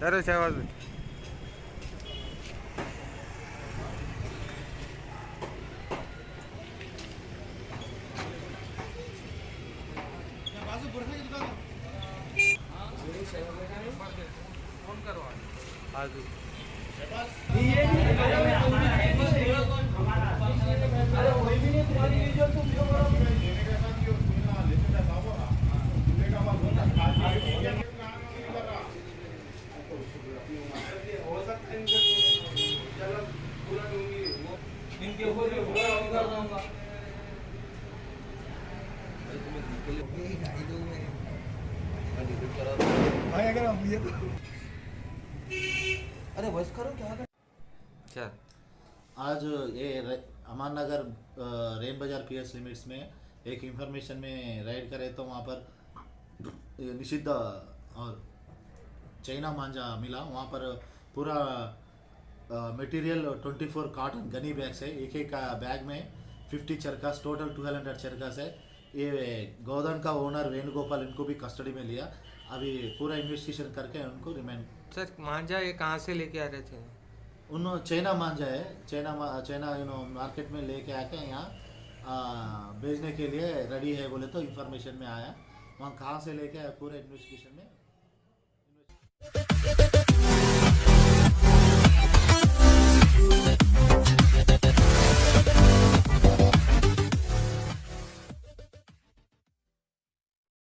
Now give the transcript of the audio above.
चलो शहबाज भाई। फोन करो आज इनके ऊपर भी कर दूंगा। भाई अगर हम ये तो अरे बस करो क्या कर। चल। आज ये अमान नगर रेन बाजार पीएस लिमिट्स में एक इंफॉर्मेशन में राइड करे तो वहाँ पर निषिद्ध और चाइना मांझा मिला। वहाँ पर पूरा मटेरियल 24 कॉटन गनी बैग्स है। एक एक बैग में 50 चरखास, टोटल 1200 चरखास है। ये गोदान का ओनर वेणुगोपाल, इनको भी कस्टडी में लिया। अभी पूरा इन्वेस्टिगेशन करके उनको रिमांड। सर मांझा ये कहाँ से लेके आ रहे थे? उन चाइना मांझा है। चाइना मार्केट में लेके आके यहाँ बेचने के लिए रेडी है बोले तो इन्फॉर्मेशन में आया। वहाँ कहाँ से लेके आया पूरे इन्वेस्टिगेशन में